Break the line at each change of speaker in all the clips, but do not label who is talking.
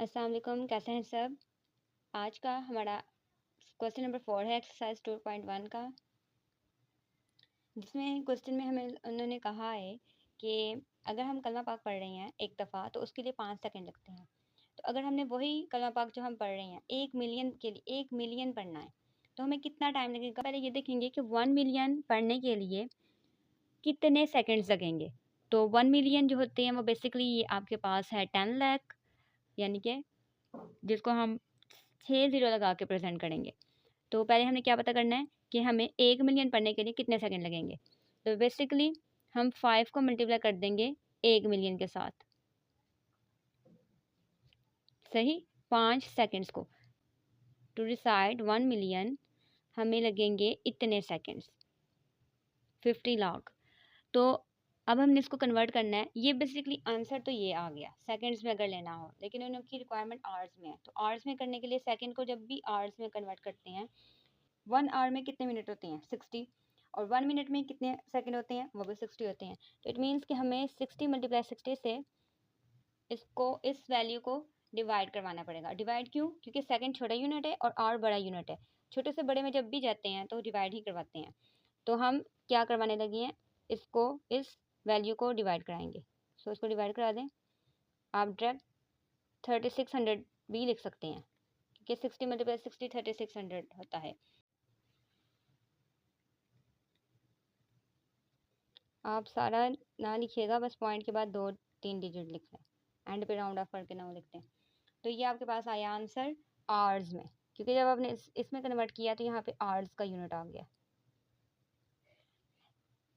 अस्सलाम वालेकुम, कैसे हैं सब। आज का हमारा क्वेश्चन नंबर 4 है एक्सरसाइज 2.1 का, जिसमें क्वेश्चन में हमें उन्होंने कहा है कि अगर हम कलमा पाक पढ़ रहे हैं एक दफ़ा तो उसके लिए 5 सेकंड लगते हैं। तो अगर हमने वही कलमा पाक जो हम पढ़ रहे हैं 1 मिलियन के लिए 1 मिलियन पढ़ना है तो हमें कितना टाइम लगेगा। पहले ये देखेंगे कि 1 मिलियन पढ़ने के लिए कितने सेकेंड्स लगेंगे। तो 1 मिलियन जो होते हैं वो बेसिकली ये आपके पास है 10 लाख, यानी कि जिसको हम 6 ज़ीरो लगा के प्रेजेंट करेंगे। तो पहले हमें क्या पता करना है कि हमें 1 मिलियन पढ़ने के लिए कितने सेकंड लगेंगे। तो बेसिकली हम 5 को मल्टीप्लाई कर देंगे 1 मिलियन के साथ, सही 5 सेकंड्स को। टू डिसाइड 1 मिलियन हमें लगेंगे इतने सेकंड्स, 50 लाख। तो अब हमने इसको कन्वर्ट करना है। ये बेसिकली आंसर तो ये आ गया सेकंड्स में अगर लेना हो, लेकिन उनकी रिक्वायरमेंट आवर्स में है। तो आवर्स में करने के लिए सेकंड को जब भी आवर्स में कन्वर्ट करते हैं, 1 आवर में कितने मिनट होते हैं 60, और 1 मिनट में कितने सेकंड होते हैं वो भी 60 होते हैं। तो इट मीन्स कि हमें 60 मल्टीप्लाई 60 से इस वैल्यू को डिवाइड करवाना पड़ेगा। डिवाइड क्यों? क्योंकि सेकंड छोटा यूनिट है और आवर बड़ा यूनिट है। छोटे से बड़े में जब भी जाते हैं तो डिवाइड ही करवाते हैं। तो हम क्या करवाने लगे हैं, इसको इस वैल्यू को डिवाइड कराएंगे। सो इसको डिवाइड करा दें। आप डायरेक्ट 3600 भी लिख सकते हैं, क्योंकि 60 मल्टीप्लाई 60 3600 होता है। आप सारा ना लिखिएगा, बस पॉइंट के बाद 2-3 डिजिट लिख लें, एंड पे राउंड ऑफ करके ना लिखते हैं। तो ये आपके पास आया आंसर आवर्स में, क्योंकि जब आपने इसमें कन्वर्ट किया तो यहाँ पे आवर्स का यूनिट आ गया।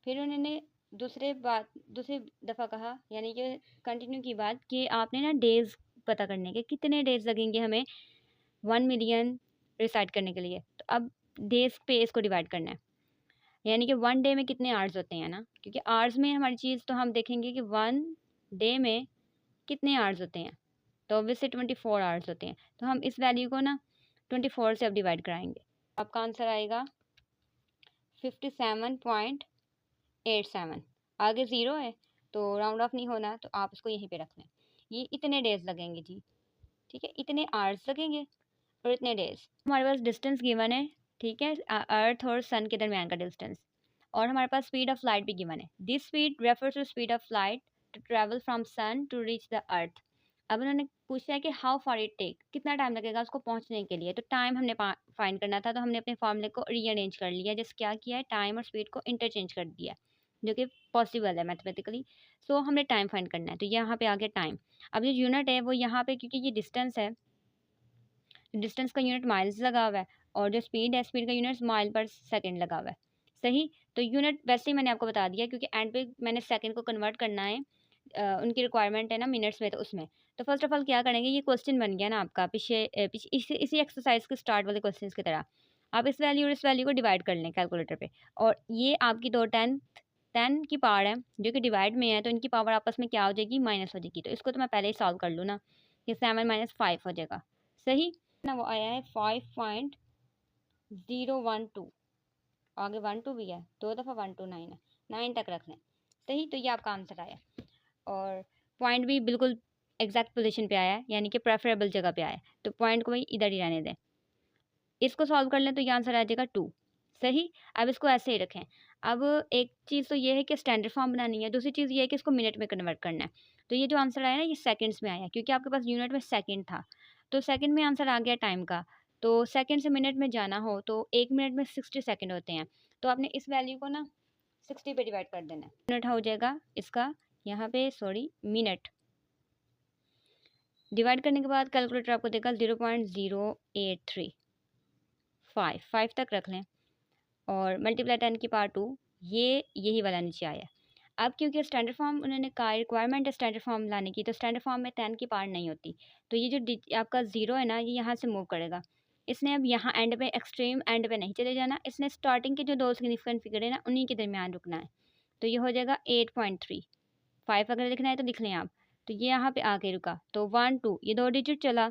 फिर उन्होंने दूसरी दफ़ा कहा, यानी कि कंटिन्यू की बात, कि आपने ना डेज़ पता करने के कितने डेज़ लगेंगे हमें 1 मिलियन रिसाइट करने के लिए। तो अब डेज़ पे इसको डिवाइड करना है, यानी कि 1 डे में कितने आवर्स होते हैं ना, क्योंकि आवर्स में हमारी चीज़ तो हम देखेंगे कि 1 डे में कितने आवर्स होते हैं। तो ऑब्वियसली 24 आवर्स होते हैं। तो हम इस वैल्यू को ना 24 से अब डिवाइड कराएंगे। आपका आंसर आएगा 57.87। आगे ज़ीरो है तो राउंड ऑफ नहीं होना, तो आप इसको यहीं पे रख लें। ये इतने डेज लगेंगे जी, ठीक है, इतने आवर्स लगेंगे और इतने डेज। हमारे पास डिस्टेंस गिवन है, ठीक है, अर्थ और सन के दरमियान का डिस्टेंस, और हमारे पास स्पीड ऑफ लाइट भी गिवन है। This speed refers to speed of light to travel from sun to reach the earth. अब उन्होंने पूछा है कि हाउ फार इट टेक, कितना टाइम लगेगा उसको पहुंचने के लिए। तो टाइम हमने फाइंड करना था, तो हमने अपने फॉर्मूले को रीअरेंज कर लिया। जैसे क्या किया है, टाइम और स्पीड को इंटरचेंज कर दिया, जो कि पॉसिबल है मैथमेटिकली। सो हमने टाइम फाइंड करना है, तो यहाँ पे आ गया टाइम। अब जो यूनिट है वो यहाँ पे, क्योंकि ये डिस्टेंस है, डिस्टेंस का यूनिट माइल्स लगा हुआ है, और जो स्पीड है, स्पीड का यूनिट माइल पर सेकंड लगा हुआ है, सही। तो यूनिट वैसे ही मैंने आपको बता दिया, क्योंकि एंड पे मैंने सेकंड को कन्वर्ट करना है, उनकी रिक्वायरमेंट है ना मिनट्स में, तो उसमें। तो फर्स्ट ऑफ ऑल क्या करेंगे, ये क्वेश्चन बन गया ना आपका पीछे इसी एक्सरसाइज के स्टार्ट वाले क्वेश्चन की तरह। आप इस वैल्यू और इस वैल्यू को डिवाइड कर लें कैलकुलेटर पे, और ये आपकी 10 की पावर है जो कि डिवाइड में है, तो इनकी पावर आपस में क्या हो जाएगी, माइनस हो जाएगी। तो इसको तो मैं पहले ही सॉल्व कर लूँ ना, कि 7 - 5 हो जाएगा, सही ना। वो आया है 5.012। आगे 1 2 भी है, 2 दफ़ा 1 2 9 है, 9 तक रख लें, सही। तो ये आपका आंसर आया, और पॉइंट भी बिल्कुल एग्जैक्ट पोजीशन पे आया है, यानी कि प्रेफरेबल जगह पे आया है। तो पॉइंट को भाई इधर ही रहने दें। इसको सॉल्व कर लें तो ये आंसर आ जाएगा 2, सही। अब इसको ऐसे ही रखें। अब एक चीज़ तो ये है कि स्टैंडर्ड फॉर्म बनानी है, दूसरी चीज़ ये है कि इसको मिनट में कन्वर्ट करना है। तो ये जो आंसर आया ना, ये सेकंड्स में आया, क्योंकि आपके पास यूनिट में सेकंड था। तो सेकंड में आंसर आ गया टाइम का। तो सेकंड से मिनट में जाना हो तो 1 मिनट में 60 सेकंड होते हैं। तो आपने इस वैल्यू को ना 60 पे डिवाइड कर देना है। मिनट हो जाएगा इसका, यहाँ पे सॉरी मिनट। डिवाइड करने के बाद कैलकुलेटर आपको देगा 0.0835 तक रख लें, और मल्टीप्लाई 10 की पावर 2, ये यही वाला नीचे आया। अब क्योंकि स्टैंडर्ड फॉर्म उन्होंने कहा रिक्वायरमेंट है स्टैंडर्ड फॉर्म लाने की, तो स्टैंडर्ड फॉर्म में 10 की पावर नहीं होती। तो ये जो आपका ज़ीरो है ना, ये यहाँ से मूव करेगा। इसने अब यहाँ एंड पे, एक्सट्रीम एंड पे नहीं चले जाना, इसने स्टार्टिंग के जो दो सिग्निफिकेंट फिगर है ना, उन्हीं के दरमियान रुकना है। तो ये हो जाएगा 8.35 अगर लिखना है तो लिख लें आप। तो ये यहाँ पे आके रुका, तो 1 2 ये 2 डिजिट चला,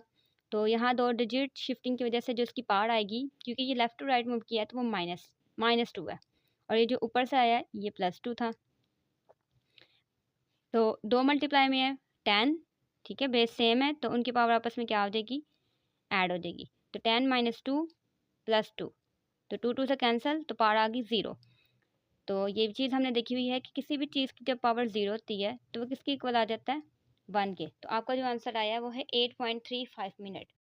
तो यहाँ 2 डिजिट शिफ्टिंग की वजह से जो इसकी पावर आएगी, क्योंकि ये लेफ़्ट टू राइट मूव किया है, तो वो -2 है, और ये जो ऊपर से आया है ये +2 था। तो 2 मल्टीप्लाई में है 10, ठीक है, बेस सेम है तो उनकी पावर आपस में क्या हो जाएगी, ऐड हो जाएगी। तो 10 - 2 + 2, तो 2 2 से कैंसिल, तो पावर आ गई 0। तो ये चीज़ हमने देखी हुई है कि किसी भी चीज़ की जब पावर 0 होती है तो वो किसके इक्वल आ जाता है, 1 के। तो आपका जो आंसर आया है वो है 8.35 मिनट।